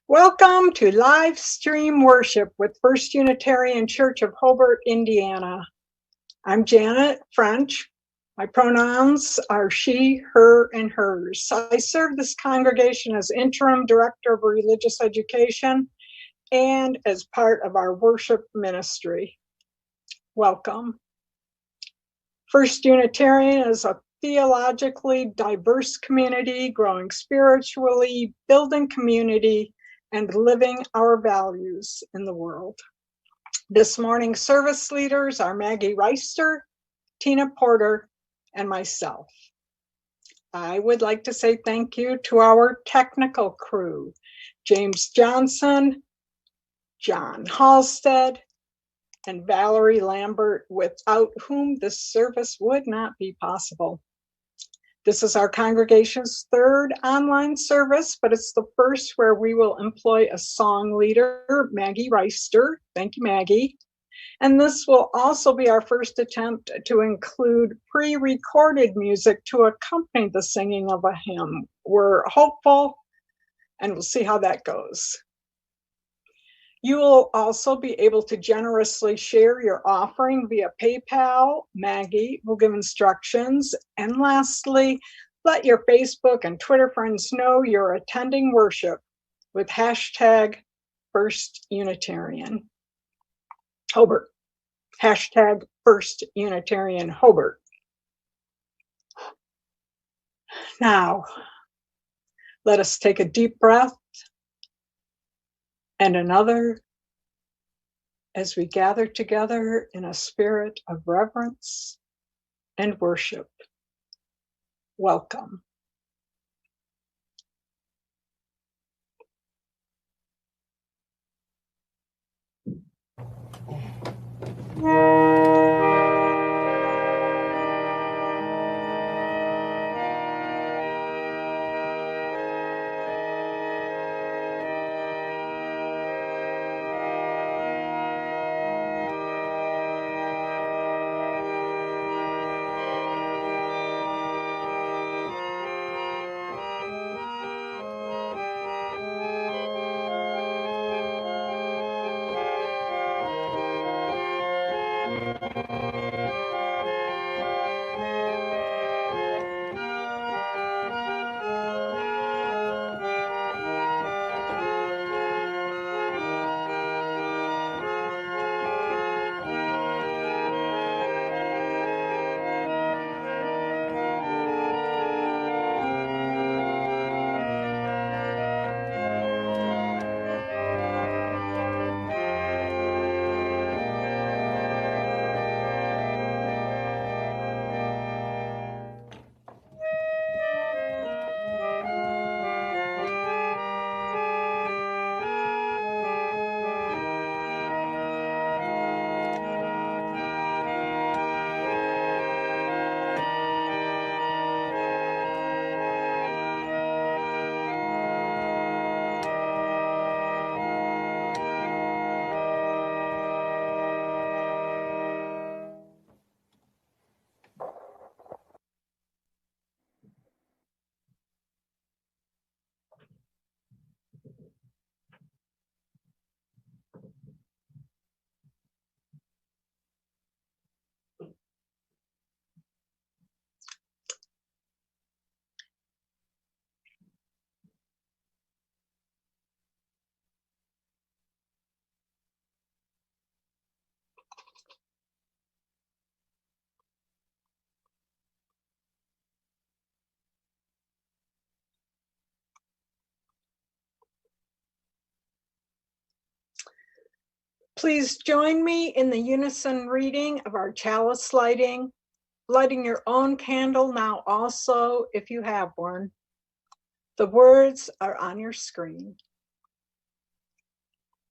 Welcome to live stream worship with First Unitarian Church of Hobart, Indiana. I'm Janet French. My pronouns are she, her, and hers. I serve this congregation as interim director of religious education and as part of our worship ministry. Welcome. First Unitarian is a theologically diverse community, growing spiritually, building community, and living our values in the world. This morning's service leaders are Maggie Reister, Tina Porter, and myself. I would like to say thank you to our technical crew, James Johnson, John Halstead, and Valerie Lambert, without whom this service would not be possible. This is our congregation's third online service, but it's the first where we will employ a song leader, Maggie Reister. Thank you, Maggie. And this will also be our first attempt to include pre-recorded music to accompany the singing of a hymn. We're hopeful, and we'll see how that goes. You will also be able to generously share your offering via PayPal. Maggie will give instructions. And lastly, let your Facebook and Twitter friends know you're attending worship with hashtag First Unitarian Hobart. Hashtag First Unitarian Hobart. Now, let us take a deep breath and another as we gather together in a spirit of reverence and worship. Welcome. Please join me in the unison reading of our chalice lighting your own candle now also, if you have one. The words are on your screen.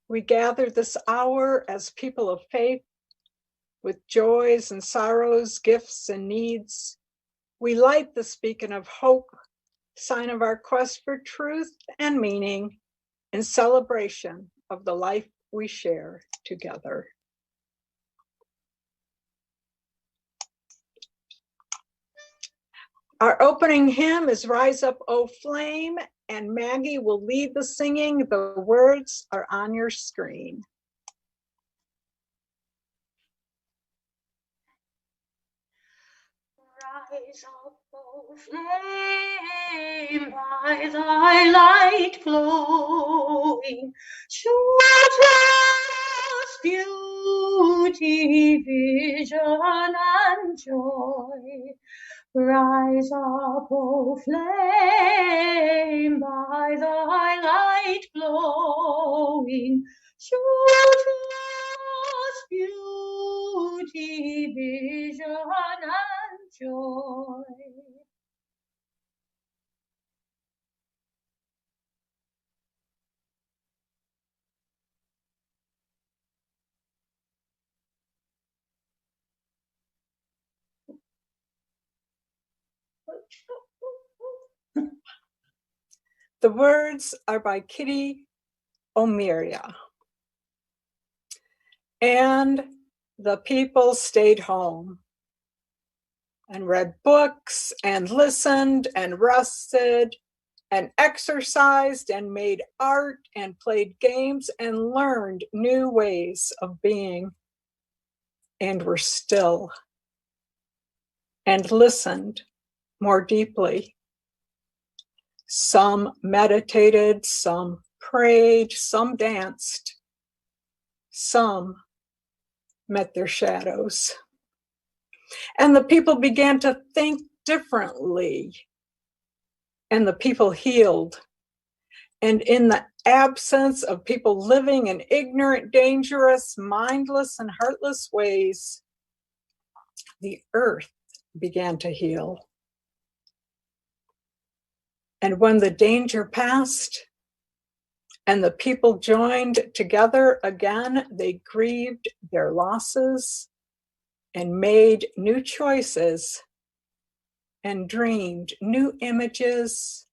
We gather this hour as people of faith, with joys and sorrows, gifts and needs. We light this beacon of hope, sign of our quest for truth and meaning, in celebration of the life we share together. Our opening hymn is Rise Up, O Flame, and Maggie will lead the singing. The words are on your screen. Rise up, O flame, by thy light glowing, show us beauty, vision, and joy. Rise up, O flame, by thy light glowing, show us beauty, vision, and joy. The words are by Kitty O'Meara. And the people stayed home and read books and listened and rested and exercised and made art and played games and learned new ways of being, and were still and listened more deeply. Some meditated, some prayed, some danced, some met their shadows. And the people began to think differently, and the people healed. And in the absence of people living in ignorant, dangerous, mindless, and heartless ways, the earth began to heal. And when the danger passed and the people joined together again, they grieved their losses and made new choices and dreamed new images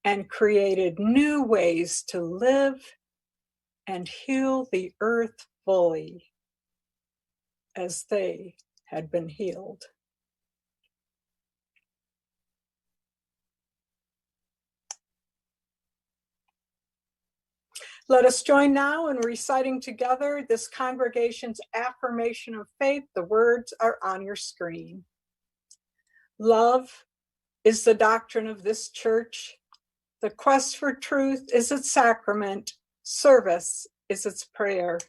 and created new ways to live and heal the earth fully as they had been healed. Let us join now in reciting together this congregation's affirmation of faith. The words are on your screen. Love is the doctrine of this church. The quest for truth is its sacrament. Service is its prayer.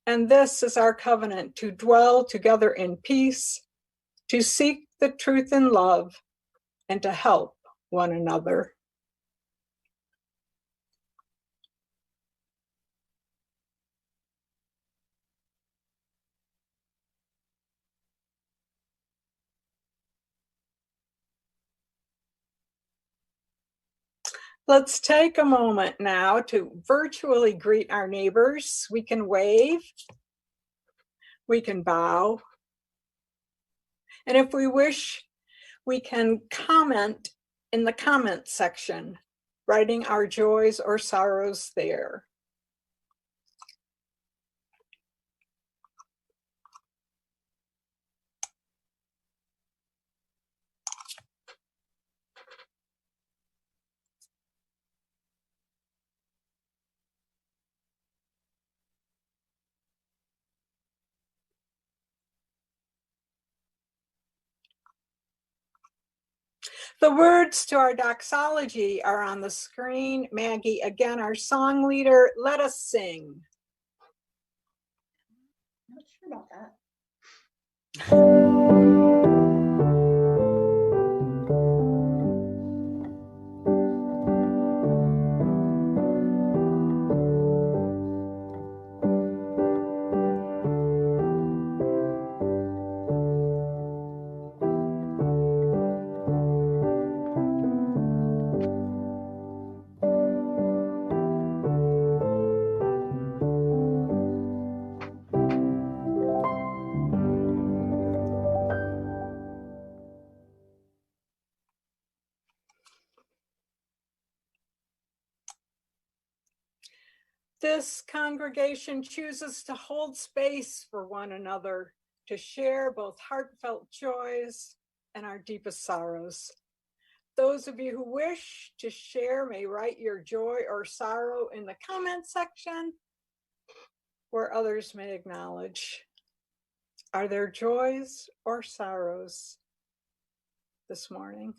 And this is our covenant, to dwell together in peace, to seek the truth in love, and to help one another. Let's take a moment now to virtually greet our neighbors. We can wave, we can bow, and if we wish, we can comment in the comment section, writing our joys or sorrows there. The words to our doxology are on the screen. Maggie, again, our song leader, let us sing. Not sure about that. This congregation chooses to hold space for one another, to share both heartfelt joys and our deepest sorrows. Those of you who wish to share may write your joy or sorrow in the comment section where others may acknowledge. Are there joys or sorrows this morning?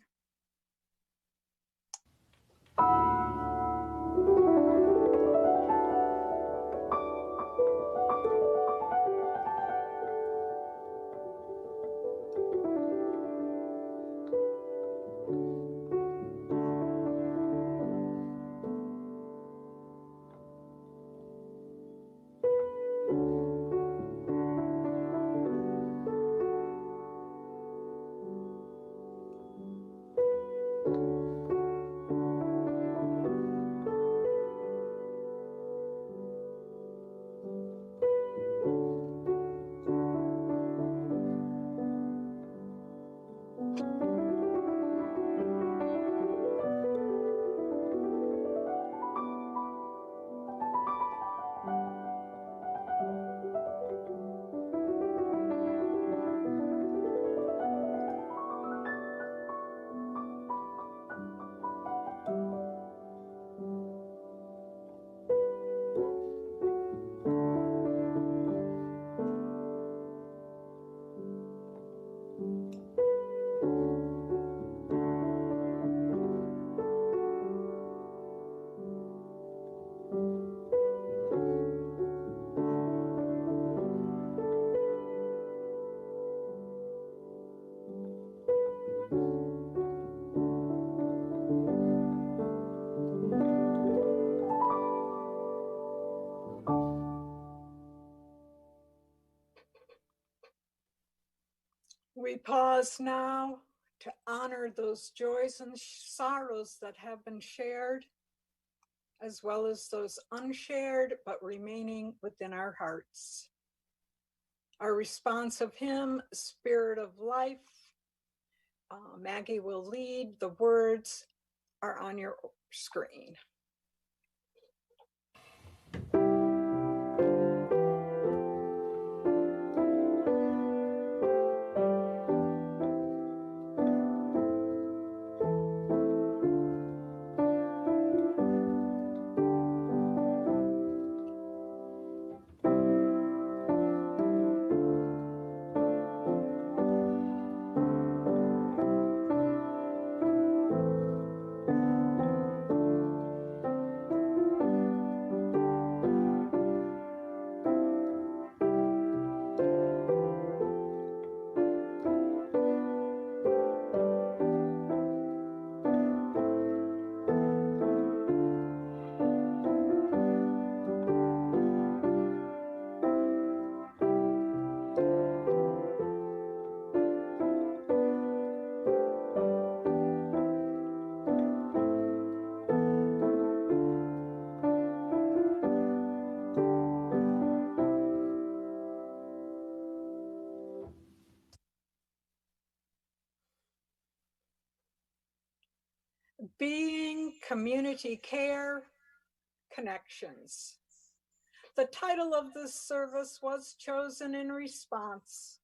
We pause now to honor those joys and sorrows that have been shared, as well as those unshared but remaining within our hearts. Our responsive hymn, Spirit of Life, Maggie will lead. The words are on your screen. Being Community Care Connections. The title of this service was chosen in response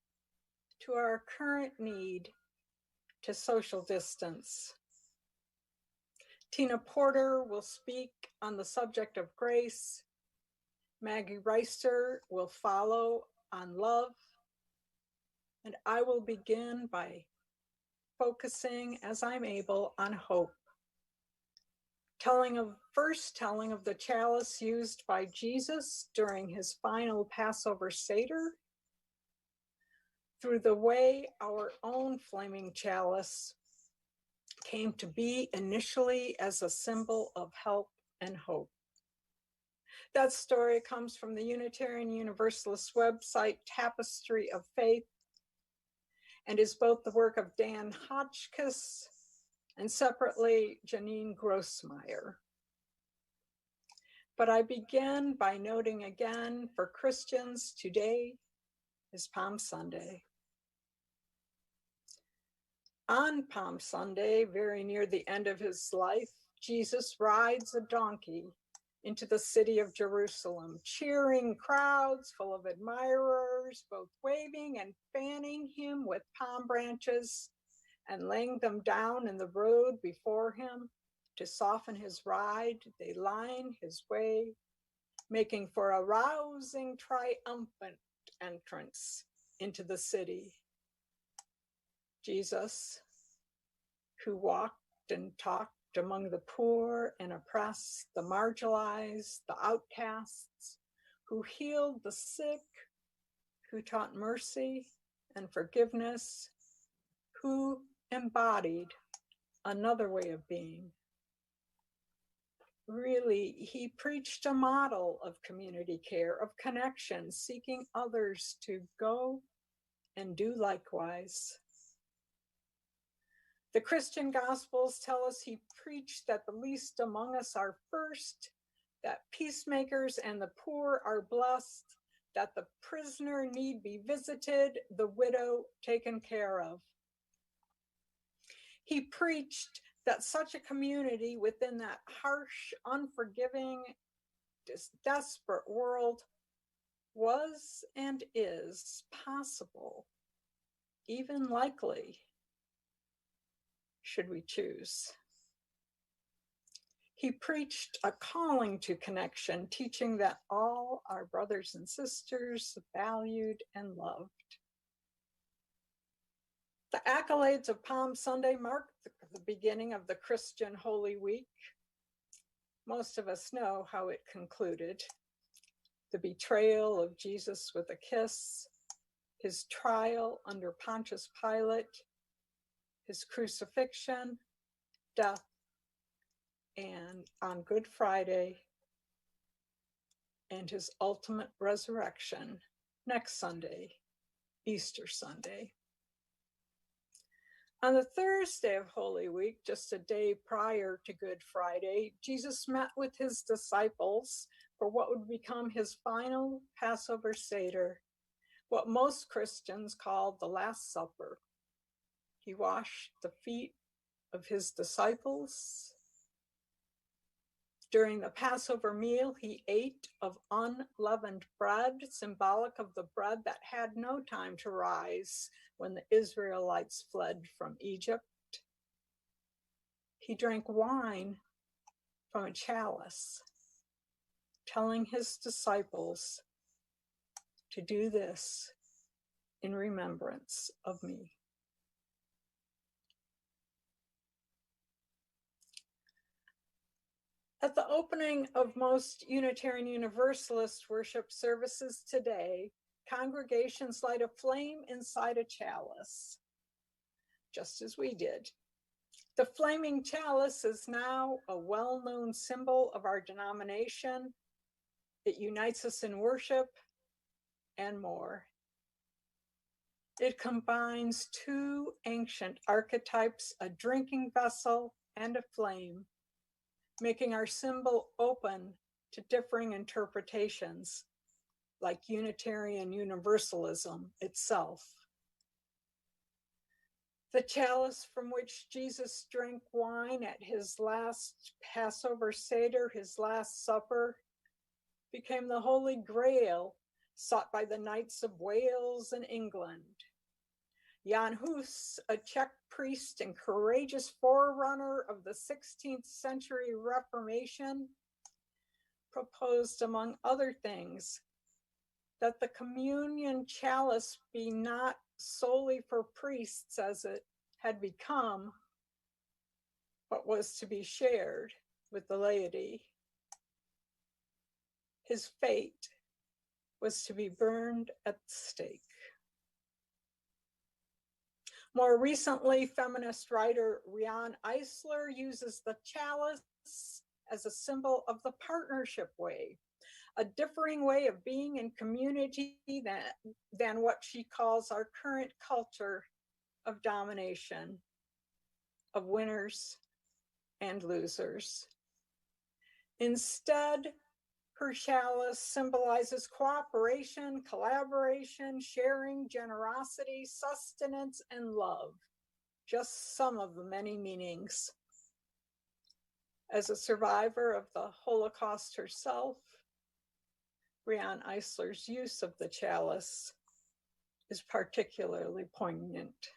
to our current need to social distance. Tina Porter will speak on the subject of grace. Maggie Reister will follow on love. And I will begin by focusing as I'm able on hope. Telling of the chalice used by Jesus during his final Passover Seder, through the way our own flaming chalice came to be initially as a symbol of help and hope. That story comes from the Unitarian Universalist website, Tapestry of Faith, and is both the work of Dan Hotchkiss and separately Janine Grossmeyer. But I begin by noting again, for Christians, today is Palm Sunday. On Palm Sunday, very near the end of his life, Jesus rides a donkey into the city of Jerusalem, cheering crowds full of admirers, both waving and fanning him with palm branches and laying them down in the road before him to soften his ride, they line his way, making for a rousing, triumphant entrance into the city. Jesus, who walked and talked among the poor and oppressed, the marginalized, the outcasts, who healed the sick, who taught mercy and forgiveness, who embodied another way of being. Really, he preached a model of community care, of connection, seeking others to go and do likewise. The Christian Gospels tell us he preached that the least among us are first, that peacemakers and the poor are blessed, that the prisoner need be visited, the widow taken care of. He preached that such a community within that harsh, unforgiving, desperate world was and is possible, even likely, should we choose. He preached a calling to connection, teaching that all our brothers and sisters valued and loved. The accolades of Palm Sunday mark the beginning of the Christian Holy Week. Most of us know how it concluded. The betrayal of Jesus with a kiss, his trial under Pontius Pilate, his crucifixion, death, and on Good Friday, and his ultimate resurrection next Sunday, Easter Sunday. On the Thursday of Holy Week, just a day prior to Good Friday, Jesus met with his disciples for what would become his final Passover Seder, what most Christians call the Last Supper. He washed the feet of his disciples. During the Passover meal, he ate of unleavened bread, symbolic of the bread that had no time to rise when the Israelites fled from Egypt. He drank wine from a chalice, telling his disciples to do this in remembrance of me. At the opening of most Unitarian Universalist worship services today, congregations light a flame inside a chalice, just as we did. The flaming chalice is now a well-known symbol of our denomination. It unites us in worship and more. It combines two ancient archetypes, a drinking vessel and a flame, making our symbol open to differing interpretations, like Unitarian Universalism itself. The chalice from which Jesus drank wine at his last Passover Seder, his Last Supper, became the Holy Grail sought by the Knights of Wales and England. Jan Hus, a Czech priest and courageous forerunner of the 16th century Reformation, proposed, among other things, that the communion chalice be not solely for priests as it had become, but was to be shared with the laity. His fate was to be burned at the stake. More recently, feminist writer Riane Eisler uses the chalice as a symbol of the partnership way, a differing way of being in community than what she calls our current culture of domination, of winners and losers. Instead, her chalice symbolizes cooperation, collaboration, sharing, generosity, sustenance, and love, just some of the many meanings. As a survivor of the Holocaust herself, Riane Eisler's use of the chalice is particularly poignant.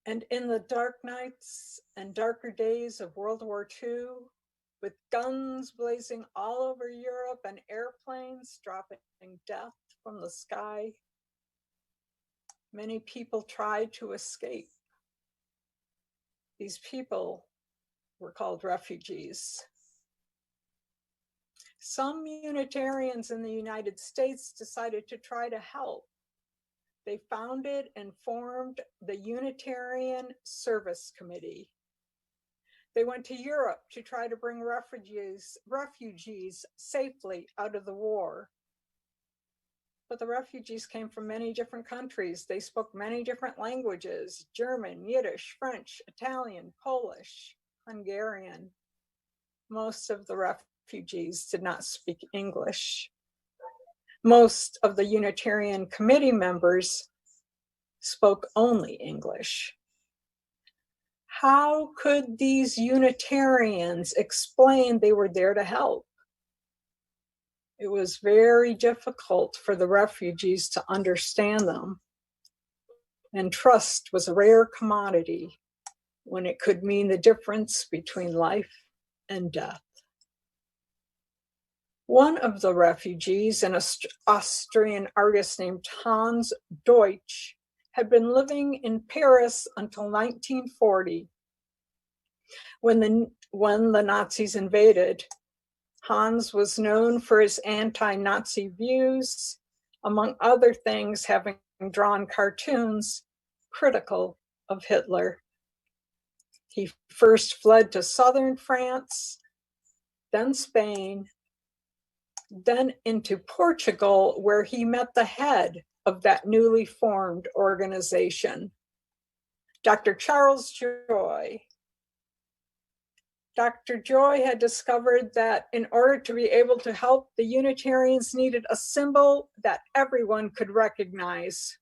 And in the dark nights and darker days of World War II, with guns blazing all over Europe and airplanes dropping death from the sky, many people tried to escape. These people were called refugees. Some Unitarians in the United States decided to try to help. They founded and formed the Unitarian Service Committee. They went to Europe to try to bring refugees safely out of the war. But the refugees came from many different countries. They spoke many different languages: German, Yiddish, French, Italian, Polish, Hungarian. Most of the refugees did not speak English. Most of the Unitarian committee members spoke only English. How could these Unitarians explain they were there to help? It was very difficult for the refugees to understand them. And trust was a rare commodity when it could mean the difference between life and death. One of the refugees, an Austrian artist named Hans Deutsch, had been living in Paris until 1940. When the Nazis invaded, Hans was known for his anti-Nazi views, among other things, having drawn cartoons critical of Hitler. He first fled to southern France, then Spain, then into Portugal, where he met the head of that newly formed organization, Dr. Charles Joy. Dr. Joy had discovered that in order to be able to help, the Unitarians needed a symbol that everyone could recognize.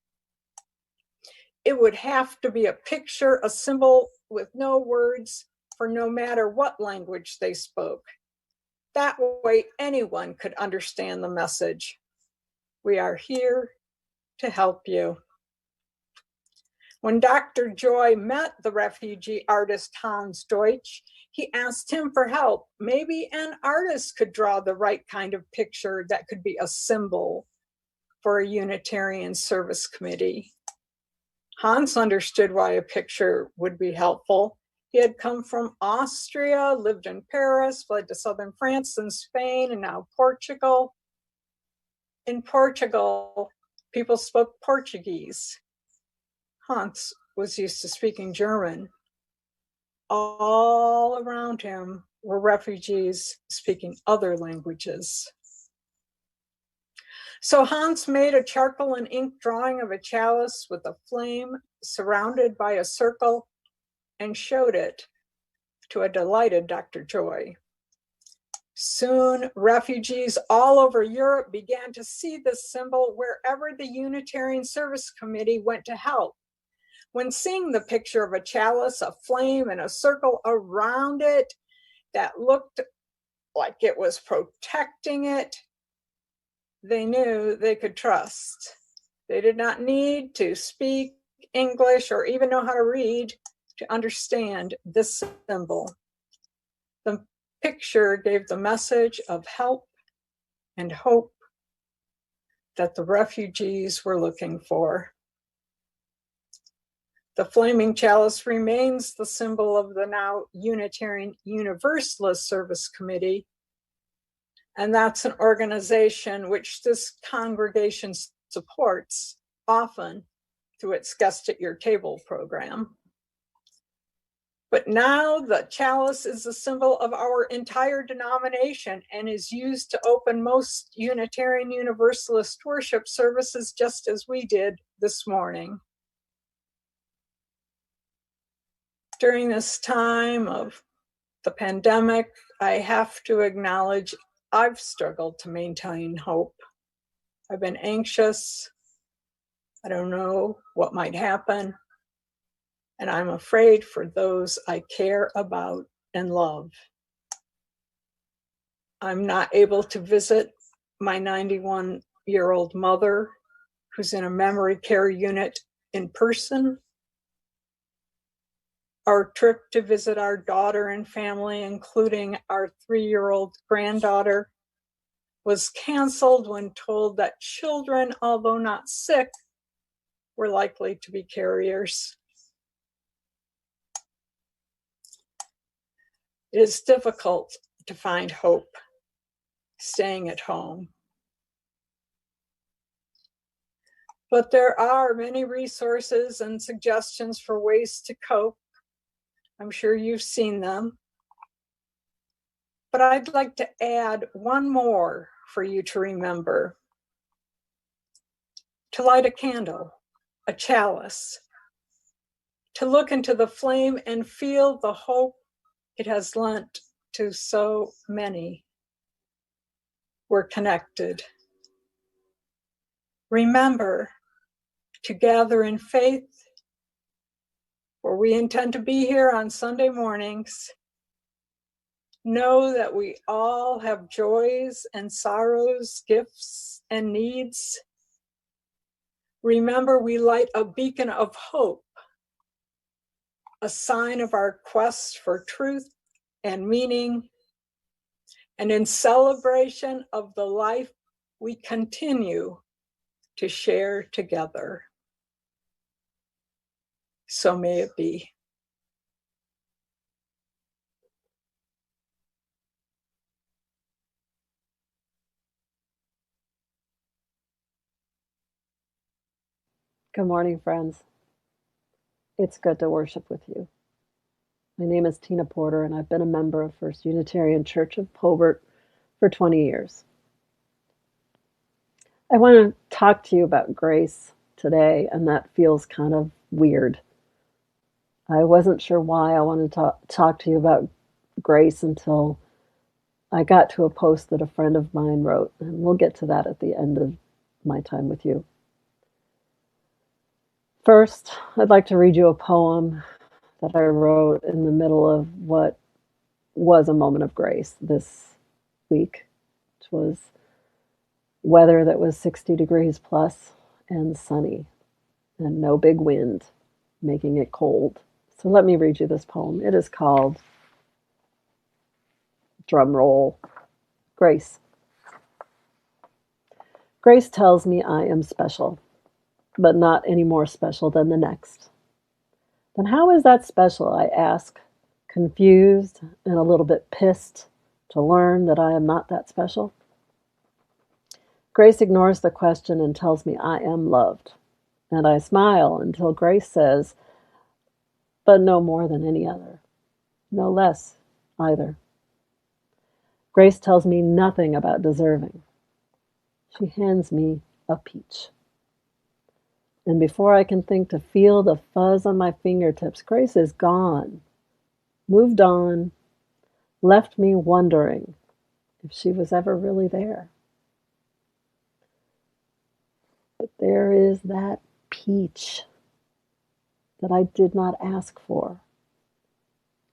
It would have to be a picture, a symbol with no words, for no matter what language they spoke. That way, anyone could understand the message. We are here to help you. When Dr. Joy met the refugee artist Hans Deutsch, he asked him for help. Maybe an artist could draw the right kind of picture that could be a symbol for a Unitarian Service Committee. Hans understood why a picture would be helpful. He had come from Austria, lived in Paris, fled to southern France and Spain, and now Portugal. In Portugal, people spoke Portuguese. Hans was used to speaking German. All around him were refugees speaking other languages. So Hans made a charcoal and ink drawing of a chalice with a flame surrounded by a circle and showed it to a delighted Dr. Joy. Soon, refugees all over Europe began to see this symbol wherever the Unitarian Service Committee went to help. When seeing the picture of a chalice, a flame, and a circle around it that looked like it was protecting it, they knew they could trust. They did not need to speak English or even know how to read to understand this symbol. The picture gave the message of help and hope that the refugees were looking for. The flaming chalice remains the symbol of the now Unitarian Universalist Service Committee, and that's an organization which this congregation supports, often through its Guest at Your Table program. But now the chalice is a symbol of our entire denomination and is used to open most Unitarian Universalist worship services, just as we did this morning. During this time of the pandemic, I have to acknowledge I've struggled to maintain hope. I've been anxious. I don't know what might happen. And I'm afraid for those I care about and love. I'm not able to visit my 91-year-old mother, who's in a memory care unit, in person. Our trip to visit our daughter and family, including our 3-year-old granddaughter, was canceled when told that children, although not sick, were likely to be carriers. It is difficult to find hope staying at home. But there are many resources and suggestions for ways to cope. I'm sure you've seen them. But I'd like to add one more for you to remember. To light a candle, a chalice, to look into the flame and feel the hope it has lent to so many. We're connected. Remember to gather in faith, where we intend to be here on Sunday mornings. Know that we all have joys and sorrows, gifts and needs. Remember, we light a beacon of hope, a sign of our quest for truth and meaning, and in celebration of the life we continue to share together. So may it be. Good morning, friends. It's good to worship with you. My name is Tina Porter, and I've been a member of First Unitarian Church of Hobart for 20 years. I want to talk to you about grace today, and that feels kind of weird. I wasn't sure why I wanted to talk to you about grace until I got to a post that a friend of mine wrote, and we'll get to that at the end of my time with you. First, I'd like to read you a poem that I wrote in the middle of what was a moment of grace this week, which was weather that was 60 degrees plus and sunny and no big wind, making it cold. So let me read you this poem. It is called, drum roll, Grace. Grace tells me I am special, but not any more special than the next. Then how is that special, I ask, confused and a little bit pissed to learn that I am not that special? Grace ignores the question and tells me I am loved. And I smile until Grace says, but no more than any other, no less either. Grace tells me nothing about deserving. She hands me a peach. And before I can think to feel the fuzz on my fingertips, Grace is gone, moved on, left me wondering if she was ever really there. But there is that peach that I did not ask for.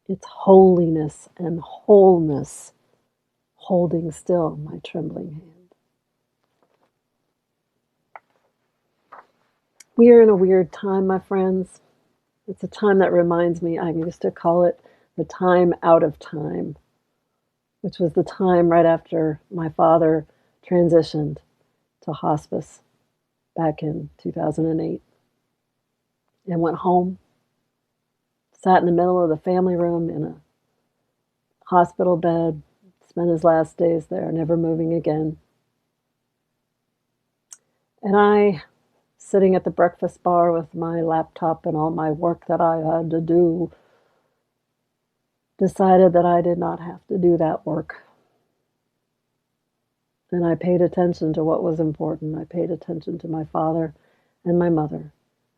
It's holiness and wholeness holding still my trembling hand. We are in a weird time, my friends. It's a time that reminds me, I used to call it the time out of time, which was the time right after my father transitioned to hospice back in 2008 and went home, sat in the middle of the family room in a hospital bed, spent his last days there, never moving again. And I, sitting at the breakfast bar with my laptop and all my work that I had to do, decided that I did not have to do that work. And I paid attention to what was important. I paid attention to my father and my mother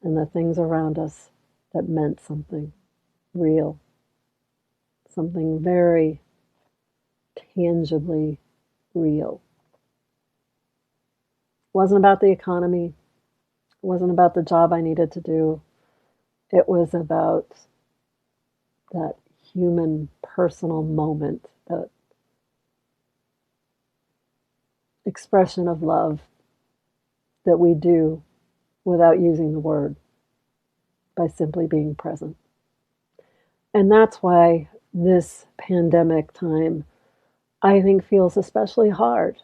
and the things around us that meant something real, something very tangibly real. It wasn't about the economy. It wasn't about the job I needed to do. It was about that human, personal moment, that expression of love that we do without using the word, by simply being present. And that's why this pandemic time, I think, feels especially hard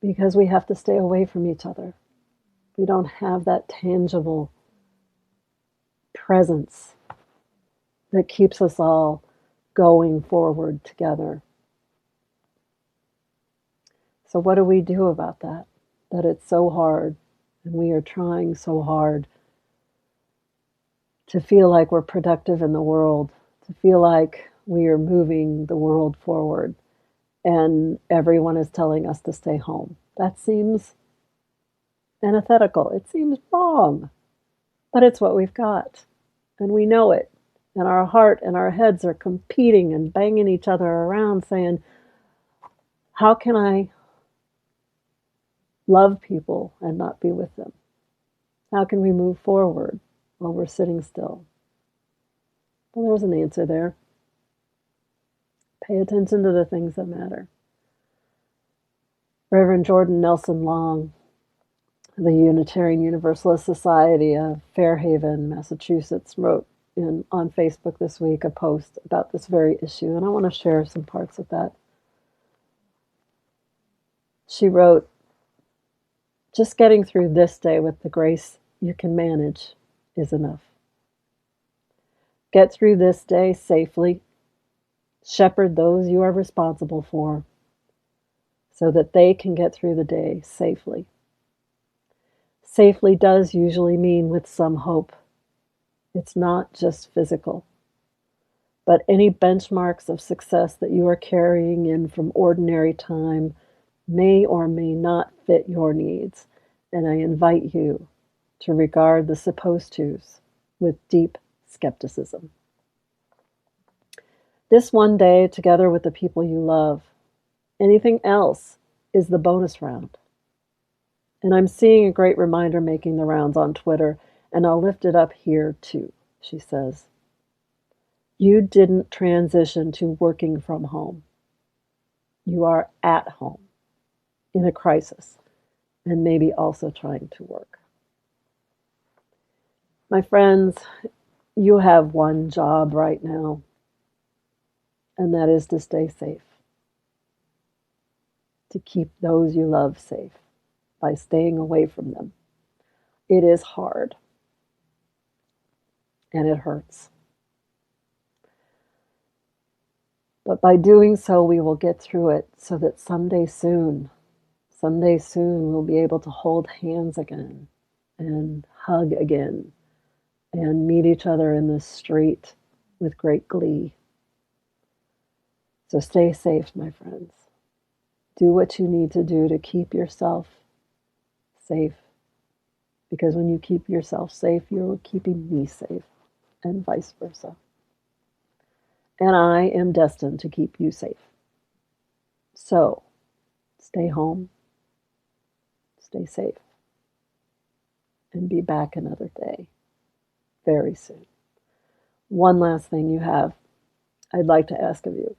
because we have to stay away from each other. We don't have that tangible presence that keeps us all going forward together. So, what do we do about that? That it's so hard, and we are trying so hard to feel like we're productive in the world, to feel like we are moving the world forward, and everyone is telling us to stay home. That seems antithetical. It seems wrong, but it's what we've got, and we know it. And our heart and our heads are competing and banging each other around, saying, how can I love people and not be with them? How can we move forward while we're sitting still? Well, there's an answer there. Pay attention to the things that matter. Reverend Jordan Nelson Long, the Unitarian Universalist Society of Fairhaven, Massachusetts, wrote on Facebook this week a post about this very issue, and I want to share some parts of that. She wrote, just getting through this day with the grace you can manage is enough. Get through this day safely. Shepherd those you are responsible for so that they can get through the day safely. Safely does usually mean with some hope. It's not just physical, but any benchmarks of success that you are carrying in from ordinary time may or may not fit your needs, and I invite you to regard the supposed tos with deep skepticism. This one day, together with the people you love, anything else is the bonus round. And I'm seeing a great reminder making the rounds on Twitter, and I'll lift it up here too, she says. You didn't transition to working from home. You are at home in a crisis and maybe also trying to work. My friends, you have one job right now, and that is to stay safe, to keep those you love safe by staying away from them. It is hard, and it hurts. But by doing so, we will get through it so that someday soon, we'll be able to hold hands again and hug again and meet each other in the street with great glee. So stay safe, my friends. Do what you need to do to keep yourself safe. Because when you keep yourself safe, you're keeping me safe, and vice versa. And I am destined to keep you safe. So, stay home, stay safe, and be back another day very soon. One last thing I'd like to ask of you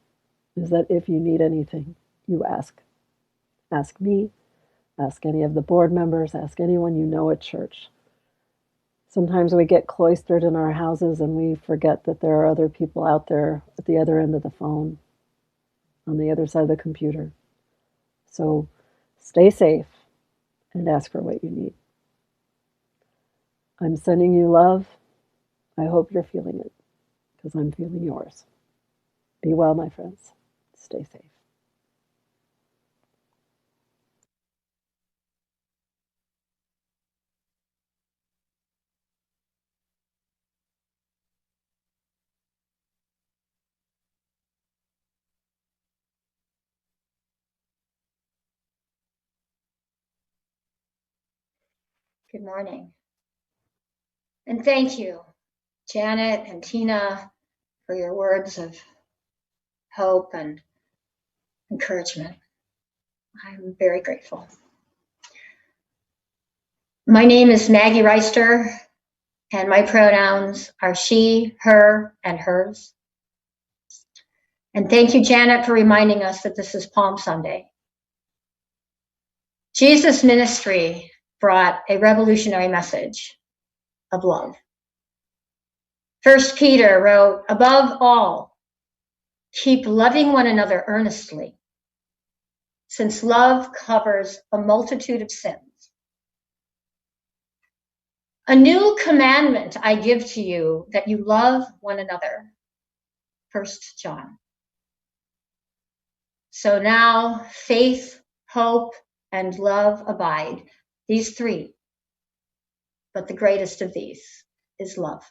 is that if you need anything, you ask. Ask me, ask any of the board members, ask anyone you know at church. Sometimes we get cloistered in our houses and we forget that there are other people out there at the other end of the phone, on the other side of the computer. So stay safe and ask for what you need. I'm sending you love. I hope you're feeling it because I'm feeling yours. Be well, my friends. Stay safe. Good morning. And thank you, Janet and Tina, for your words of hope and encouragement. I'm very grateful. My name is Maggie Reister, and my pronouns are she, her, and hers. And thank you, Janet, for reminding us that this is Palm Sunday. Jesus' ministry brought a revolutionary message of love. First Peter wrote, above all, keep loving one another earnestly, since love covers a multitude of sins. A new commandment I give to you, that you love one another. 1 John. So now faith, hope, and love abide, these three. But the greatest of these is love.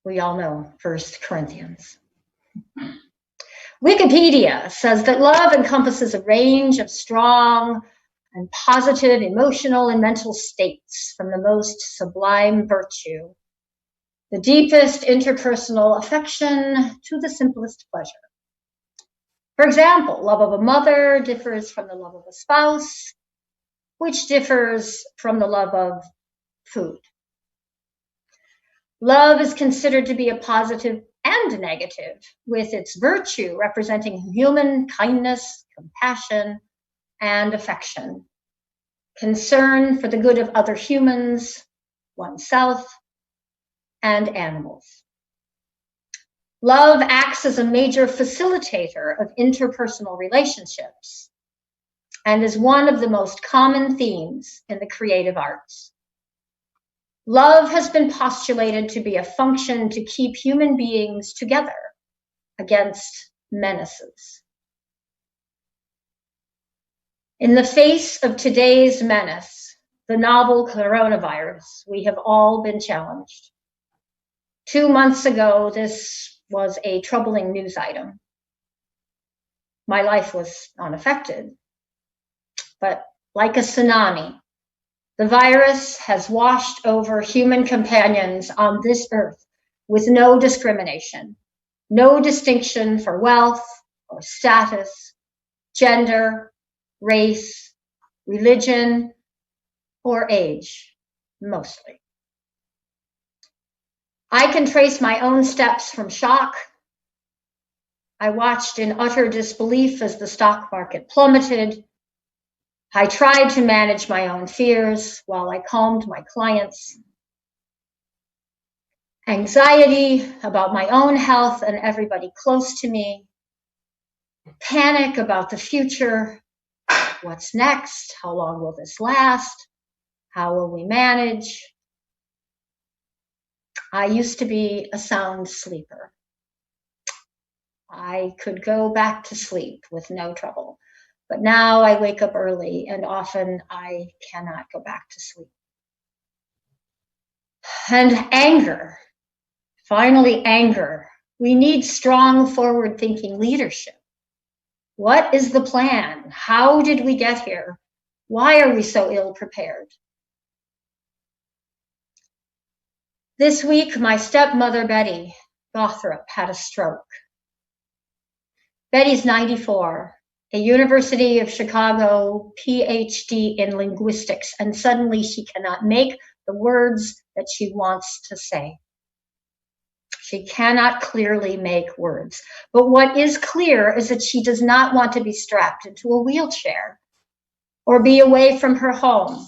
We all know 1 Corinthians. Wikipedia says that love encompasses a range of strong and positive emotional and mental states, from the most sublime virtue, the deepest interpersonal affection, to the simplest pleasure. For example, love of a mother differs from the love of a spouse, which differs from the love of food. Love is considered to be a positive and negative, with its virtue representing human kindness, compassion, and affection, concern for the good of other humans, oneself, and animals. Love acts as a major facilitator of interpersonal relationships and is one of the most common themes in the creative arts. Love has been postulated to be a function to keep human beings together against menaces. In the face of today's menace, the novel coronavirus, we have all been challenged. 2 months ago, this was a troubling news item. My life was unaffected, but like a tsunami, the virus has washed over human companions on this earth with no discrimination, no distinction for wealth or status, gender, race, religion, or age, mostly. I can trace my own steps from shock. I watched in utter disbelief as the stock market plummeted. I tried to manage my own fears while I calmed my clients. Anxiety about my own health and everybody close to me. Panic about the future. What's next? How long will this last? How will we manage? I used to be a sound sleeper. I could go back to sleep with no trouble. But now I wake up early and often I cannot go back to sleep. And anger, finally anger. We need strong, forward-thinking leadership. What is the plan? How did we get here? Why are we so ill-prepared? This week, my stepmother, Betty Gothrop, had a stroke. Betty's 94, a University of Chicago PhD in linguistics, and suddenly she cannot make the words that she wants to say. She cannot clearly make words. But what is clear is that she does not want to be strapped into a wheelchair or be away from her home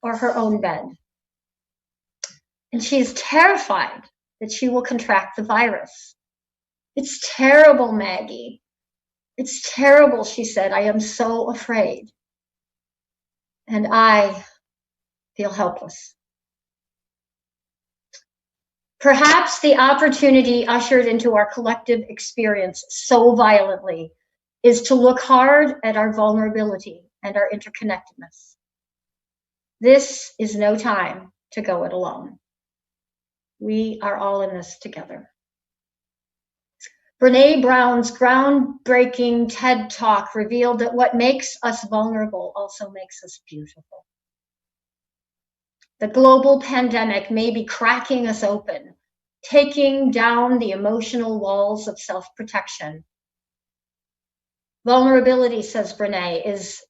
or her own bed. And she is terrified that she will contract the virus. It's terrible, Maggie. It's terrible, she said. I am so afraid. And I feel helpless. Perhaps the opportunity ushered into our collective experience so violently is to look hard at our vulnerability and our interconnectedness. This is no time to go it alone. We are all in this together. Brené Brown's groundbreaking TED Talk revealed that what makes us vulnerable also makes us beautiful. The global pandemic may be cracking us open, taking down the emotional walls of self-protection. Vulnerability, says Brené, is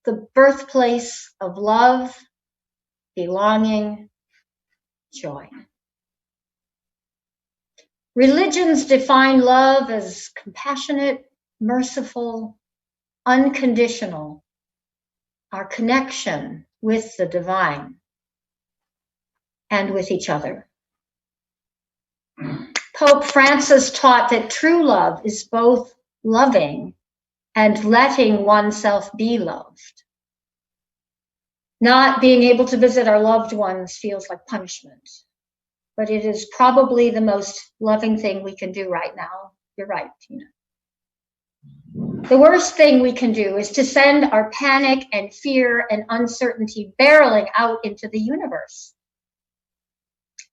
the birthplace of love, belonging, joy. Religions define love as compassionate, merciful, unconditional, our connection with the divine and with each other. Pope Francis taught that true love is both loving and letting oneself be loved. Not being able to visit our loved ones feels like punishment, but it is probably the most loving thing we can do right now. You're right, Tina. The worst thing we can do is to send our panic and fear and uncertainty barreling out into the universe.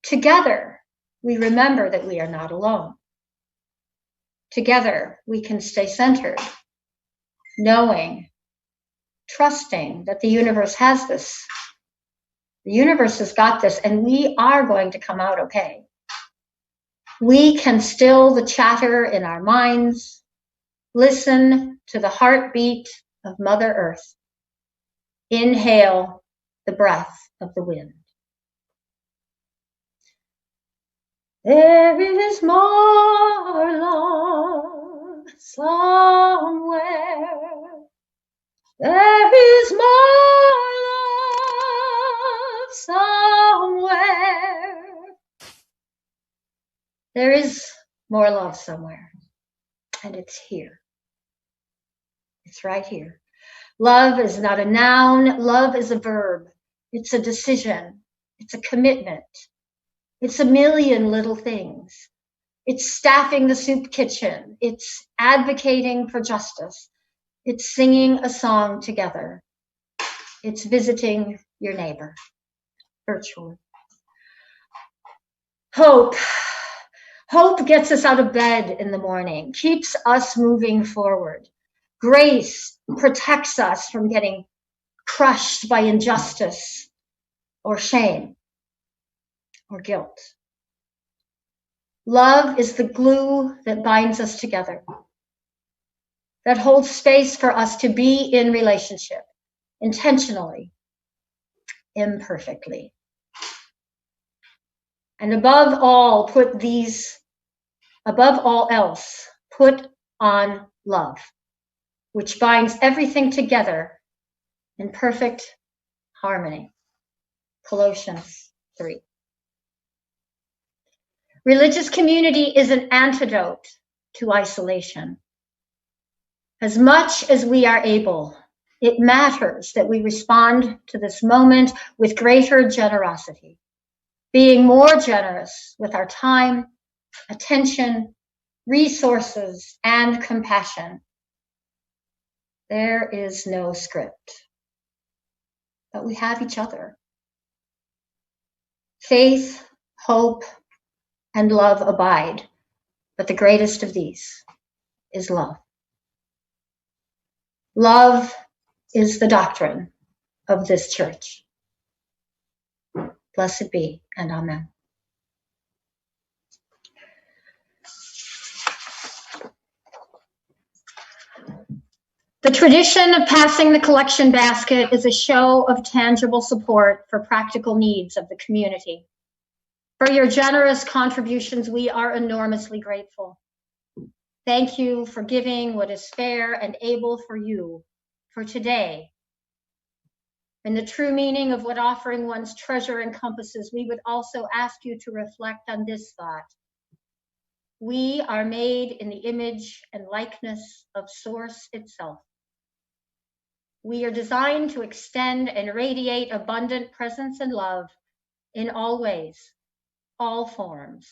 Together, we remember that we are not alone. Together, we can stay centered, knowing, trusting that the universe has this. The universe has got this, and we are going to come out okay. We can still the chatter in our minds, listen to the heartbeat of Mother Earth, inhale the breath of the wind. There is more love somewhere. There is more love somewhere. There is more love somewhere, and it's here. It's right here. Love is not a noun. Love is a verb. It's a decision. It's a commitment. It's a million little things. It's staffing the soup kitchen. It's advocating for justice. It's singing a song together. It's visiting your neighbor virtually. Hope. Hope gets us out of bed in the morning, keeps us moving forward. Grace protects us from getting crushed by injustice or shame or guilt. Love is the glue that binds us together, that holds space for us to be in relationship, intentionally, imperfectly. And above all else, put on love, which binds everything together in perfect harmony. Colossians 3. Religious community is an antidote to isolation. As much as we are able, it matters that we respond to this moment with greater generosity, being more generous with our time, attention, resources, and compassion. There is no script, but we have each other. Faith, hope, and love abide, but the greatest of these is love. Love is the doctrine of this church. Blessed be, and amen. The tradition of passing the collection basket is a show of tangible support for practical needs of the community. For your generous contributions, we are enormously grateful. Thank you for giving what is fair and able for you for today. In the true meaning of what offering one's treasure encompasses, we would also ask you to reflect on this thought. We are made in the image and likeness of Source itself. We are designed to extend and radiate abundant presence and love in all ways, all forms.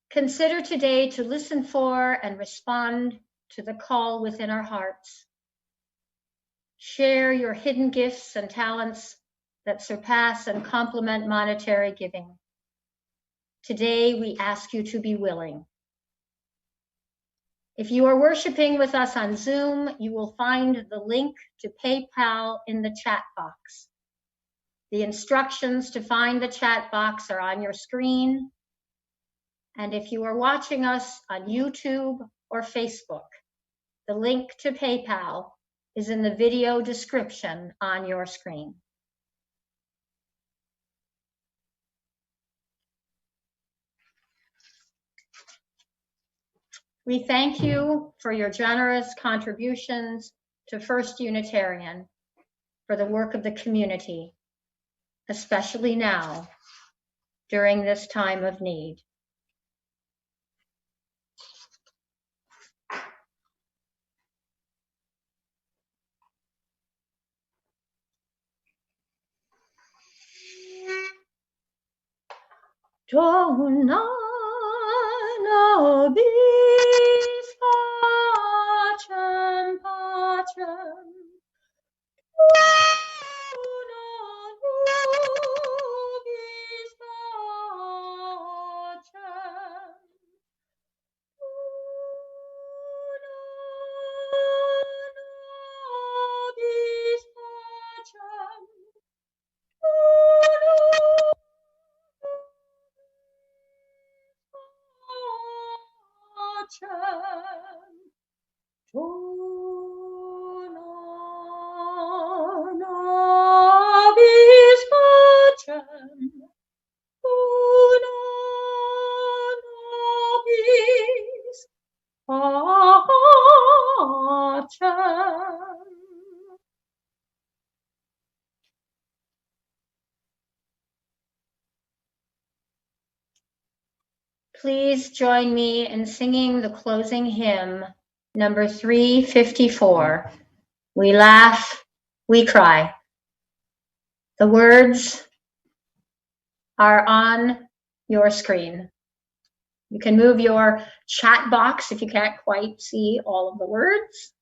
Consider today to listen for and respond to the call within our hearts. Share your hidden gifts and talents that surpass and complement monetary giving. Today, we ask you to be willing. If you are worshiping with us on Zoom, you will find the link to PayPal in the chat box. The instructions to find the chat box are on your screen. And if you are watching us on YouTube or Facebook, the link to PayPal is in the video description on your screen. We thank you for your generous contributions to First Unitarian for the work of the community, especially now during this time of need. Dona nobis pacem, pacem. Dona nobis pacem. Dona nobis pacem. Please join me in singing the closing hymn, number 354. We laugh, we cry. The words are on your screen. You can move your chat box if you can't quite see all of the words.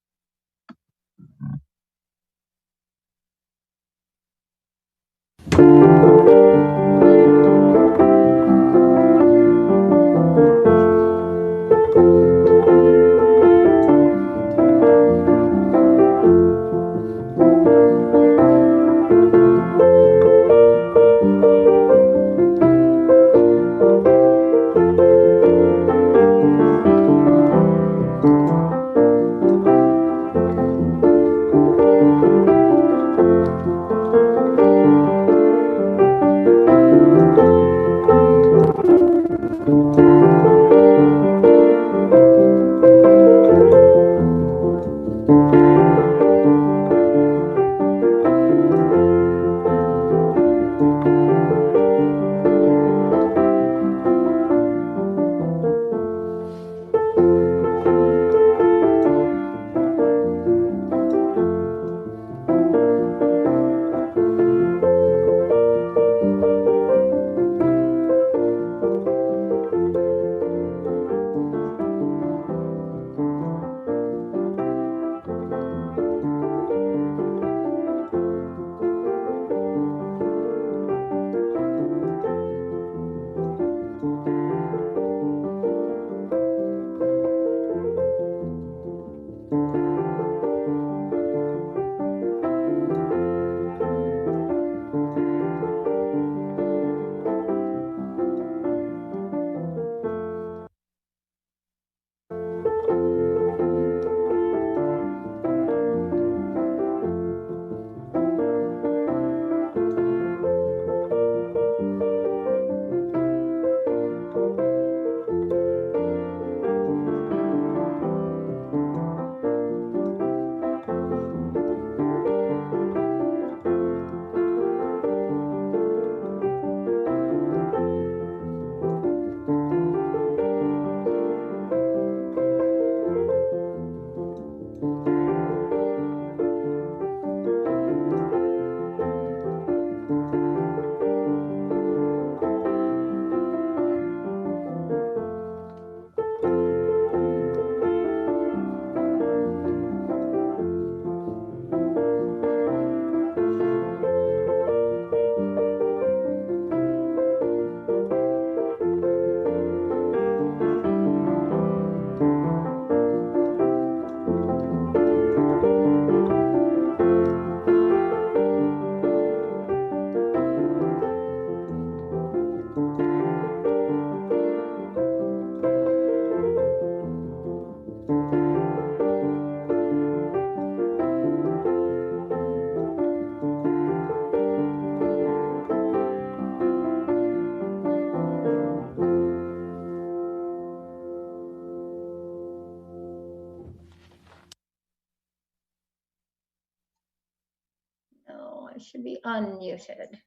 No, I should be unmuted.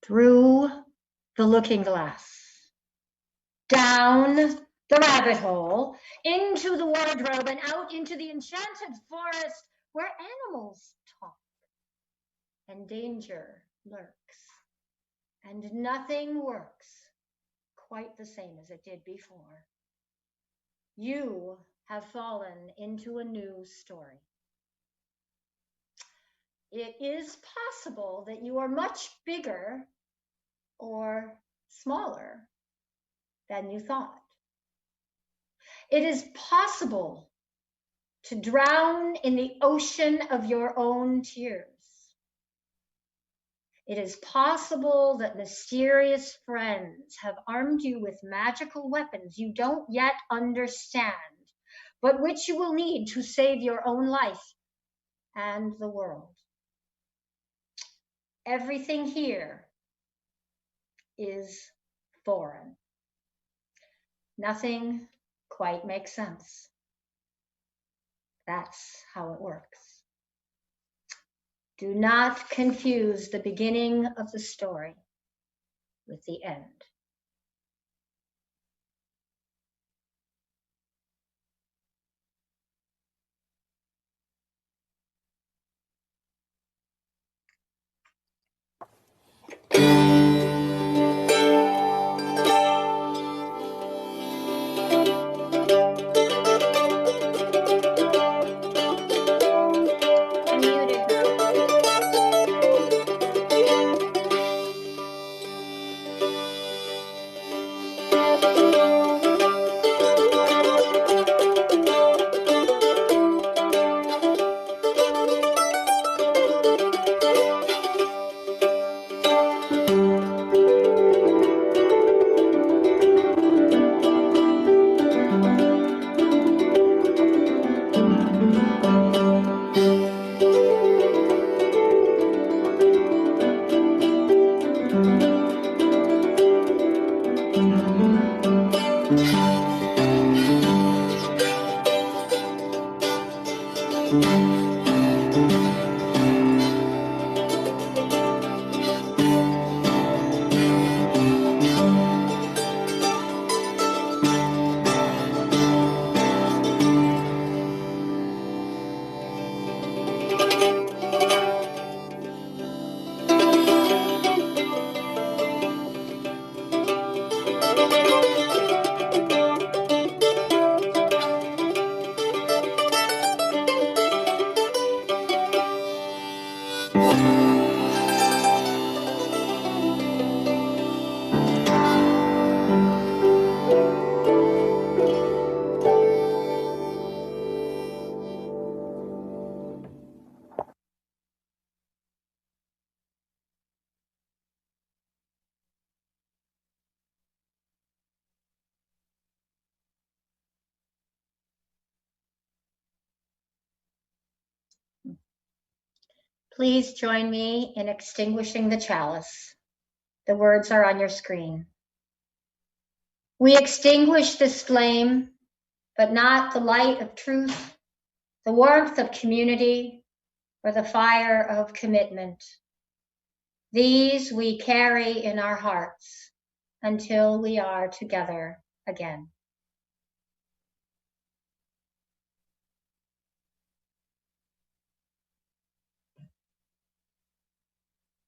Through the looking glass, down the rabbit hole, into the wardrobe, and out into the enchanted forest where animals talk. and danger lurks, and nothing works quite the same as it did before. You have fallen into a new story. It is possible that you are much bigger or smaller than you thought. It is possible to drown in the ocean of your own tears. It is possible that mysterious friends have armed you with magical weapons you don't yet understand, but which you will need to save your own life and the world. Everything here is foreign. Nothing quite makes sense. That's how it works. Do not confuse the beginning of the story with the end. Please join me in extinguishing the chalice. The words are on your screen. We extinguish this flame, but not the light of truth, the warmth of community, or the fire of commitment. These we carry in our hearts until we are together again.